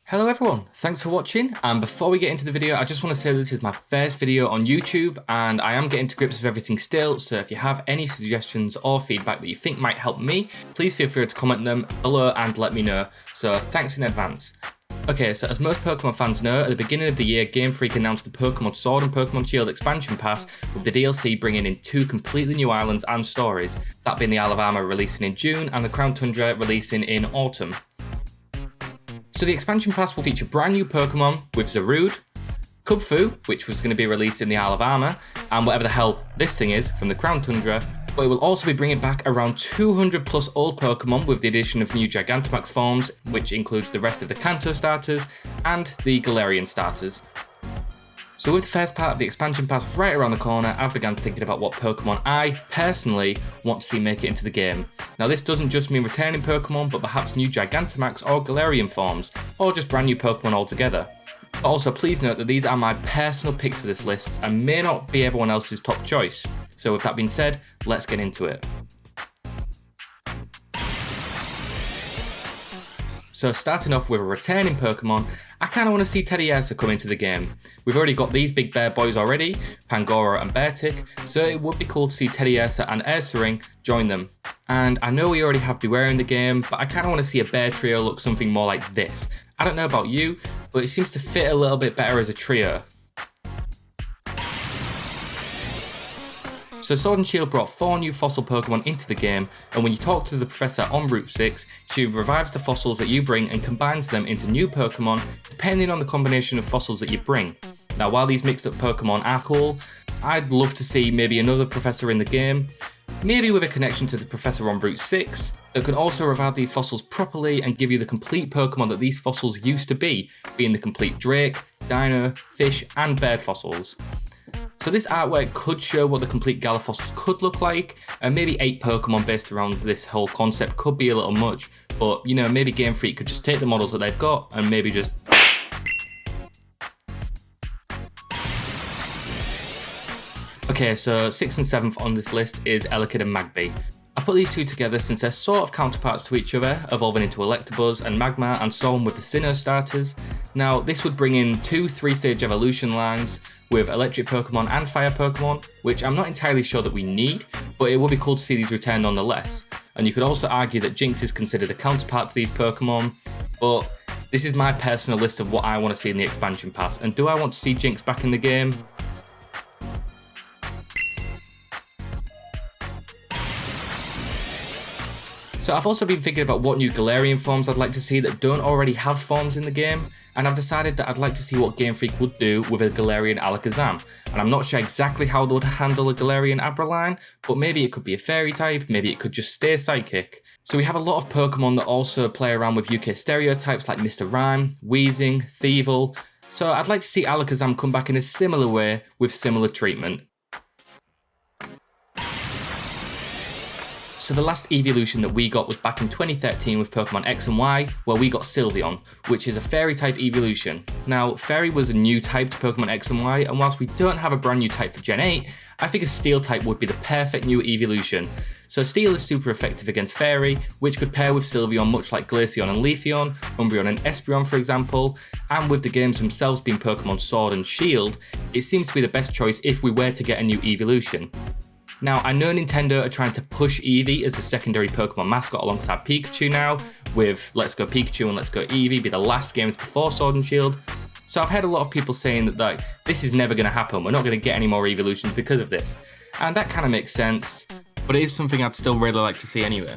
Hello everyone, thanks for watching, and before we get into the video I just want to say that this is my first video on YouTube and I am getting to grips with everything still, so if you have any suggestions or feedback that you think might help me, please feel free to comment them below and let me know, so thanks in advance. Okay, so as most Pokemon fans know, at the beginning of the year Game Freak announced the Pokemon Sword and Pokemon Shield expansion pass, with the DLC bringing in two completely new islands and stories, that being the Isle of Armor releasing in June and the Crown Tundra releasing in autumn. So the expansion pass will feature brand new Pokemon with Zarude, Kubfu, which was going to be released in the Isle of Armor, and whatever the hell this thing is from the Crown Tundra, but it will also be bringing back around 200 plus old Pokemon with the addition of new Giganta Max forms, which includes the rest of the Kanto starters and the Galarian starters. So with the first part of the expansion pass right around the corner, I've begun thinking about what Pokemon I, personally, want to see make it into the game. Now this doesn't just mean returning Pokemon, but perhaps new Gigantamax or Galarian forms, or just brand new Pokemon altogether. But also please note that these are my personal picks for this list, and may not be everyone else's top choice. So with that being said, let's get into it. So starting off with a returning Pokemon, I kind of want to see Teddiursa come into the game. We've already got these big bear boys already, Pangoro and Beartic, so it would be cool to see Teddiursa and Ursaring join them. And I know we already have Beware in the game, but I kind of want to see a bear trio look something more like this. I don't know about you, but it seems to fit a little bit better as a trio. So Sword and Shield brought 4 new fossil Pokemon into the game, and when you talk to the professor on Route 6, she revives the fossils that you bring and combines them into new Pokemon depending on the combination of fossils that you bring. Now while these mixed up Pokemon are cool, I'd love to see maybe another professor in the game, maybe with a connection to the professor on Route 6, that can also revive these fossils properly and give you the complete Pokemon that these fossils used to be, being the complete Drake, Dino, Fish and Bird fossils. So this artwork could show what the complete Gala fossils could look like, and maybe 8 Pokemon based around this whole concept could be a little much, but you know, maybe Game Freak could just take the models that they've got and maybe just... Okay, so 6th and 7th on this list is Elekid and Magby. I put these two together since they're sort of counterparts to each other, evolving into Electabuzz and Magmar and so on with the Sinnoh starters. Now this would bring in 2 3-stage evolution lines with electric Pokemon and fire Pokemon, which I'm not entirely sure that we need, but it would be cool to see these return nonetheless. And you could also argue that Jinx is considered a counterpart to these Pokemon, but this is my personal list of what I want to see in the expansion pass, and do I want to see Jinx back in the game? So I've also been thinking about what new Galarian forms I'd like to see that don't already have forms in the game, and I've decided that I'd like to see what Game Freak would do with a Galarian Alakazam. And I'm not sure exactly how they would handle a Galarian Abraline, but maybe it could be a fairy type, maybe it could just stay psychic. So we have a lot of Pokemon that also play around with UK stereotypes like Mr. Rhyme, Weezing, Thievul, so I'd like to see Alakazam come back in a similar way with similar treatment. So the last evolution that we got was back in 2013 with Pokemon X and Y, where we got Sylveon, which is a fairy type evolution. Now, fairy was a new type to Pokemon X and Y, and whilst we don't have a brand new type for Gen 8, I think a steel type would be the perfect new evolution. So steel is super effective against fairy, which could pair with Sylveon much like Glaceon and Leafeon, Umbreon and Espeon for example, and with the games themselves being Pokemon Sword and Shield, it seems to be the best choice if we were to get a new evolution. Now, I know Nintendo are trying to push Eevee as a secondary Pokemon mascot alongside Pikachu now, with Let's Go Pikachu and Let's Go Eevee be the last games before Sword and Shield. So I've heard a lot of people saying that this is never going to happen, we're not going to get any more evolutions because of this. And that kind of makes sense, but it is something I'd still really like to see anyway.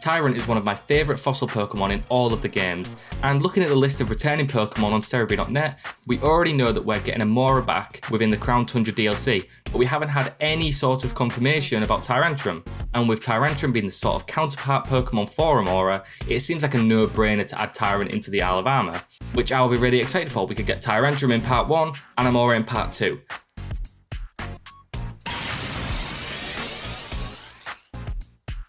Tyron is one of my favourite fossil Pokemon in all of the games, and looking at the list of returning Pokemon on Cerebi.net, we already know that we're getting Amora back within the Crown Tundra DLC, but we haven't had any sort of confirmation about Tyrantrum. And with Tyrantrum being the sort of counterpart Pokemon for Amora, it seems like a no-brainer to add Tyron into the Isle of Armor, which I'll be really excited for. We could get Tyrantrum in Part 1 and Amora in Part 2.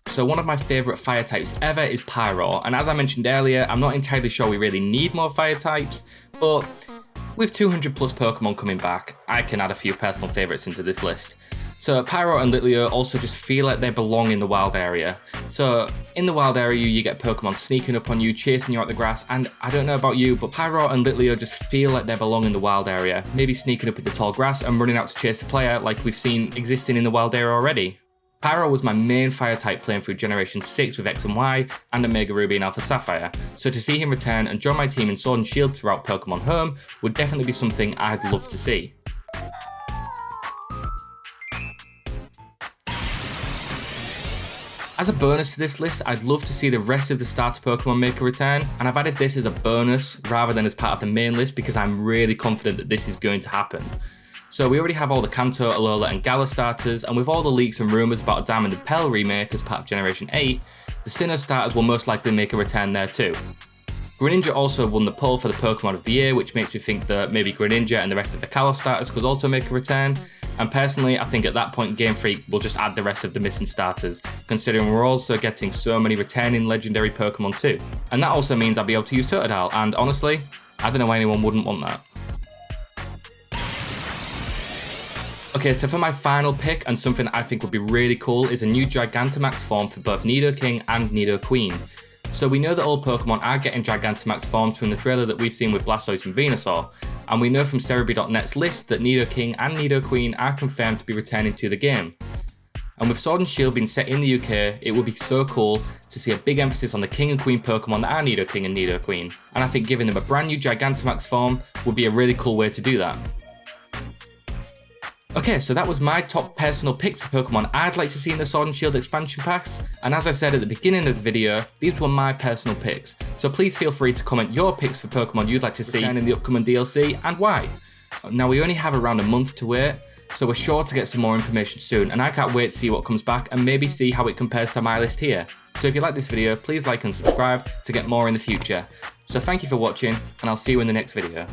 So one of my favourite fire types ever is Pyro, and as I mentioned earlier, I'm not entirely sure we really need more fire types, but with 200 plus Pokemon coming back, I can add a few personal favourites into this list. So Pyro and Litleo also just feel like they belong in the wild area. So in the wild area, you get Pokemon sneaking up on you, chasing you out the grass, and I don't know about you, but Pyro and Litleo just feel like they belong in the wild area, maybe sneaking up in the tall grass and running out to chase a player like we've seen existing in the wild area already. Pyro was my main fire type playing through Generation 6 with X and Y and Omega Ruby and Alpha Sapphire, so to see him return and join my team in Sword and Shield throughout Pokemon Home would definitely be something I'd love to see. As a bonus to this list, I'd love to see the rest of the starter Pokemon make a return, and I've added this as a bonus rather than as part of the main list because I'm really confident that this is going to happen. So we already have all the Kanto, Alola and Galar starters, and with all the leaks and rumours about a Diamond and Pearl remake as part of Generation 8, the Sinnoh starters will most likely make a return there too. Greninja also won the poll for the Pokemon of the Year, which makes me think that maybe Greninja and the rest of the Kalos starters could also make a return. And personally, I think at that point Game Freak will just add the rest of the missing starters, considering we're also getting so many returning legendary Pokemon too. And that also means I'll be able to use Totodile, and honestly, I don't know why anyone wouldn't want that. Okay, so for my final pick, and something that I think would be really cool, is a new Giganta Max form for both Nidoking and Nidoqueen. So we know that all Pokemon are getting Gigantamax forms from the trailer that we've seen with Blastoise and Venusaur, and we know from Cerebi.net's list that Nidoking and Nidoqueen are confirmed to be returning to the game. And with Sword and Shield being set in the UK, it would be so cool to see a big emphasis on the King and Queen Pokemon that are Nidoking and Nidoqueen, and I think giving them a brand new Gigantamax form would be a really cool way to do that. Okay, so that was my top personal picks for Pokemon I'd like to see in the Sword and Shield expansion packs, and as I said at the beginning of the video, these were my personal picks, so please feel free to comment your picks for Pokemon you'd like to see in the upcoming DLC and why. Now we only have around a month to wait, so we're sure to get some more information soon, and I can't wait to see what comes back and maybe see how it compares to my list here. So if you like this video, please like and subscribe to get more in the future. So thank you for watching, and I'll see you in the next video.